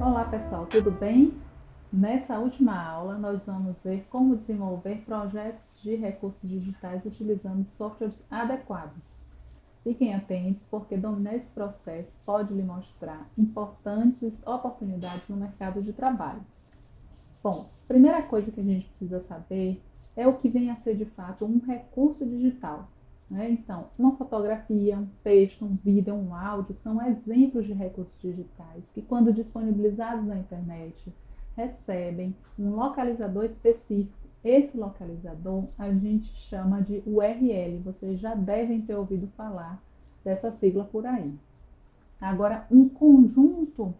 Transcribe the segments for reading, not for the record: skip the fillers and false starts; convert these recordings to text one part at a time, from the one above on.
Olá pessoal, tudo bem? Nessa última aula nós vamos ver como desenvolver projetos de recursos digitais utilizando softwares adequados. Fiquem atentos porque dominar esse processo pode lhe mostrar importantes oportunidades no mercado de trabalho. Bom, primeira coisa que a gente precisa saber é o que vem a ser de fato um recurso digital. Então, uma fotografia, um texto, um vídeo, um áudio são exemplos de recursos digitais que, quando disponibilizados na internet, recebem um localizador específico. Esse localizador a gente chama de URL. Vocês já devem ter ouvido falar dessa sigla por aí. Agora, um conjunto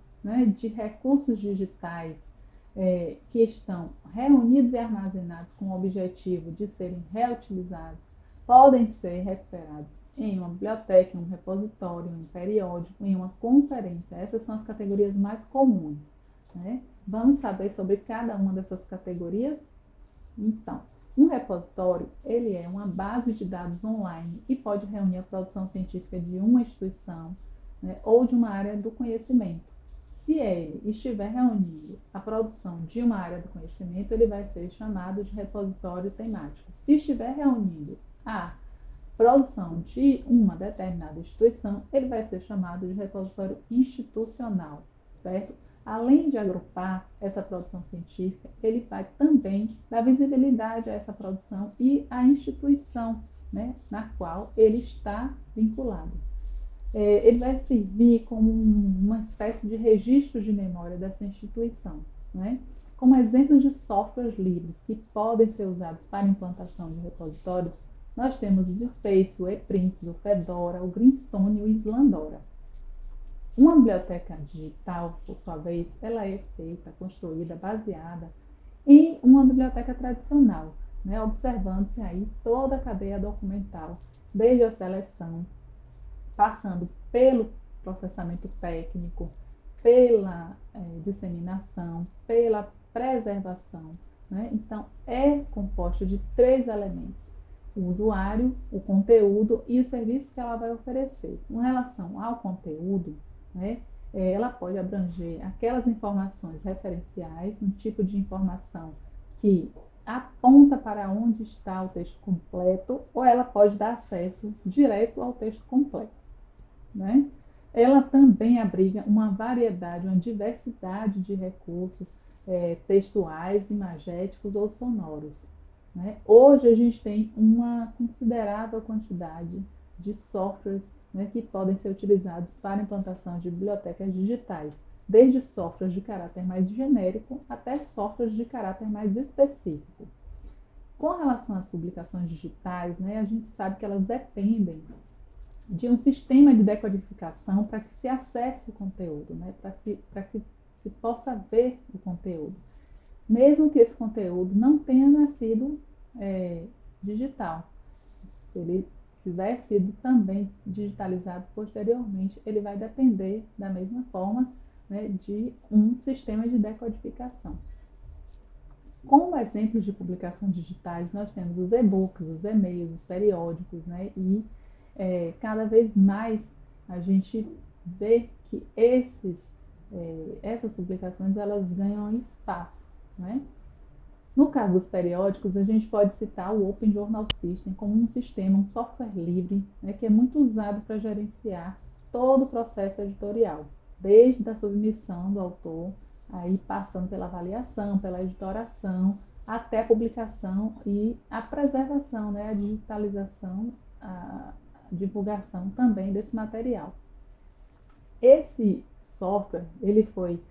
de recursos digitais que estão reunidos e armazenados com o objetivo de serem reutilizados podem ser recuperados em uma biblioteca, em um repositório, em um periódico, em uma conferência. Essas são as categorias mais comuns. Vamos saber sobre cada uma dessas categorias? Então, um repositório ele é uma base de dados online e pode reunir a produção científica de uma instituição ou de uma área do conhecimento. Se ele estiver reunindo a produção de uma área do conhecimento, ele vai ser chamado de repositório temático. Se estiver reunindo a produção de uma determinada instituição, ele vai ser chamado de repositório institucional, certo? Além de agrupar essa produção científica, ele vai também dar visibilidade a essa produção e à instituição na qual ele está vinculado. Ele vai servir como uma espécie de registro de memória dessa instituição. Como exemplos de softwares livres que podem ser usados para implantação de repositórios, nós temos o DSpace, o ePrints, o Fedora, o Greenstone e o Islandora. Uma biblioteca digital, por sua vez, ela é construída, baseada em uma biblioteca tradicional, observando-se aí toda a cadeia documental, desde a seleção, passando pelo processamento técnico, pela disseminação, pela preservação. Então, é composta de 3 elementos: o usuário, o conteúdo e os serviços que ela vai oferecer. Com relação ao conteúdo, ela pode abranger aquelas informações referenciais, um tipo de informação que aponta para onde está o texto completo, ou ela pode dar acesso direto ao texto completo. Ela também abriga uma variedade, uma diversidade de recursos textuais, imagéticos ou sonoros. Hoje a gente tem uma considerável quantidade de softwares que podem ser utilizados para a implantação de bibliotecas digitais, desde softwares de caráter mais genérico até softwares de caráter mais específico. Com relação às publicações digitais, a gente sabe que elas dependem de um sistema de decodificação para que se acesse o conteúdo, para que se possa ver o conteúdo. Mesmo que esse conteúdo não tenha nascido digital. Se ele tiver sido também digitalizado posteriormente, ele vai depender da mesma forma de um sistema de decodificação. Como exemplos de publicações digitais, nós temos os e-books, os e-mails, os periódicos, e cada vez mais a gente vê que essas publicações elas ganham espaço. No caso dos periódicos, a gente pode citar o Open Journal System como um sistema, um software livre, que é muito usado para gerenciar todo o processo editorial, desde a submissão do autor, aí passando pela avaliação, pela editoração, até a publicação e a preservação, a digitalização, a divulgação também desse material. Esse software ele foi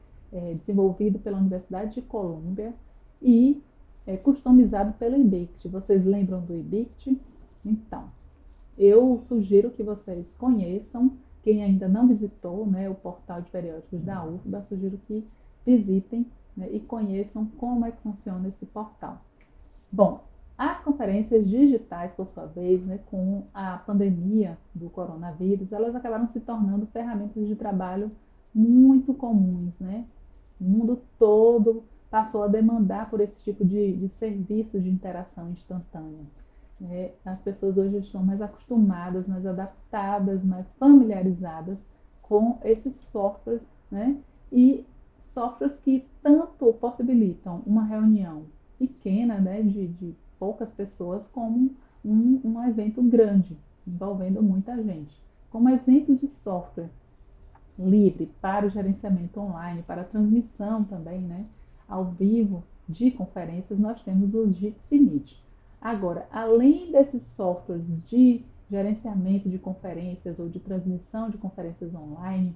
desenvolvido pela Universidade de Colômbia e customizado pelo IBICT. Vocês lembram do IBICT? Então, eu sugiro que vocês conheçam. Quem ainda não visitou o portal de periódicos da UFBA, sugiro que visitem e conheçam como é que funciona esse portal. Bom, as conferências digitais, por sua vez, com a pandemia do coronavírus, elas acabaram se tornando ferramentas de trabalho muito comuns. O mundo todo passou a demandar por esse tipo de serviço de interação instantânea. As pessoas hoje estão mais acostumadas, mais adaptadas, mais familiarizadas com esses softwares, e softwares que tanto possibilitam uma reunião pequena, né, de poucas pessoas, como um evento grande, envolvendo muita gente. Como exemplo de software livre para o gerenciamento online, para a transmissão também, né, ao vivo de conferências, nós temos o Jitsi Meet. Agora, além desses softwares de gerenciamento de conferências ou de transmissão de conferências online,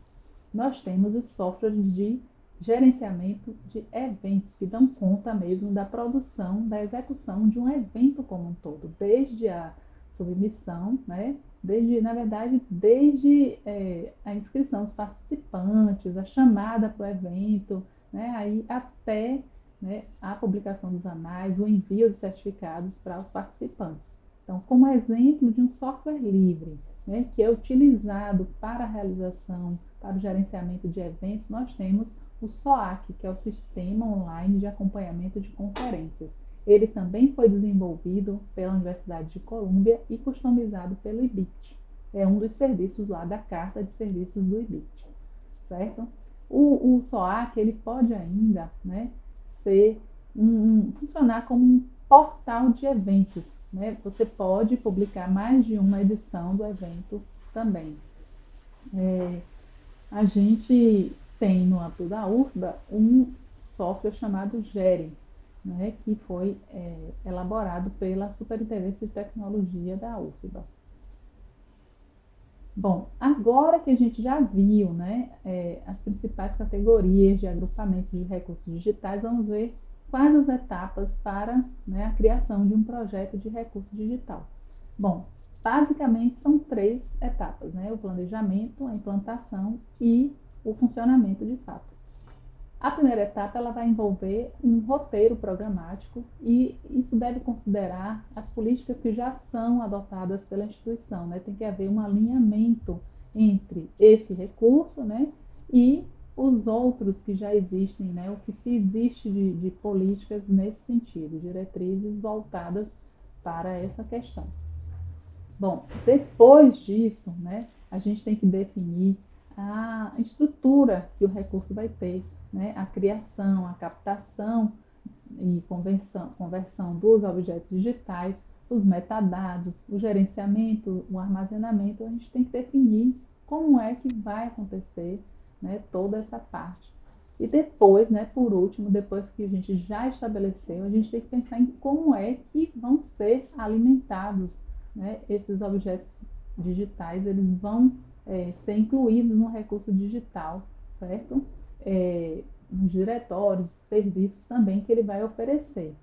nós temos os softwares de gerenciamento de eventos, que dão conta mesmo da produção, da execução de um evento como um todo, desde a submissão, né? Na verdade, desde a inscrição dos participantes, a chamada para o evento, né? Aí até, né, a publicação dos anais, o envio dos certificados para os participantes. Então, como exemplo de um software livre, né, que é utilizado para a realização, para o gerenciamento de eventos, nós temos o SOAC, que é o Sistema Online de Acompanhamento de Conferências. Ele também foi desenvolvido pela Universidade de Colômbia e customizado pelo IBIT. É um dos serviços lá da Carta de Serviços do IBIT, certo? O SOAC, ele pode ainda, né, funcionar como um portal de eventos, né? Você pode publicar mais de uma edição do evento também. A gente tem no âmbito da UFBA um software chamado GERE, né, que foi elaborado pela Superintendência de Tecnologia da UFBA. Bom, agora que a gente já viu, né, as principais categorias de agrupamentos de recursos digitais, vamos ver quais as etapas para, né, a criação de um projeto de recurso digital. Bom, basicamente são 3 etapas, né, o planejamento, a implantação e o funcionamento de fato. A primeira etapa ela vai envolver um roteiro programático e isso deve considerar as políticas que já são adotadas pela instituição, né? Tem que haver um alinhamento entre esse recurso, né, e os outros que já existem, né, o que se existe de políticas nesse sentido, diretrizes voltadas para essa questão. Bom, depois disso, né, a gente tem que definir a estrutura que o recurso vai ter, né, a criação, a captação e conversão dos objetos digitais, os metadados, o gerenciamento, o armazenamento. A gente tem que definir como é que vai acontecer, né, toda essa parte. E depois, né, por último, depois que a gente já estabeleceu, a gente tem que pensar em como é que vão ser alimentados, né, esses objetos digitais. Eles vão ser incluídos no recurso digital, certo? Nos diretórios, serviços também que ele vai oferecer.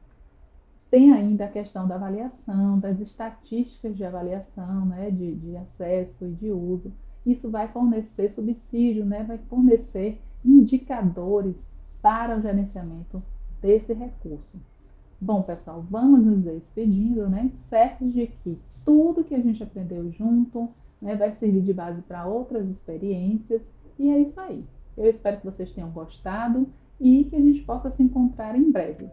Tem ainda a questão da avaliação, das estatísticas de avaliação, né, de acesso e de uso. Isso vai fornecer subsídio, né, vai fornecer indicadores para o gerenciamento desse recurso. Bom, pessoal, vamos nos despedindo, né, certos de que tudo que a gente aprendeu junto, né, vai servir de base para outras experiências. E é isso aí. Eu espero que vocês tenham gostado e que a gente possa se encontrar em breve.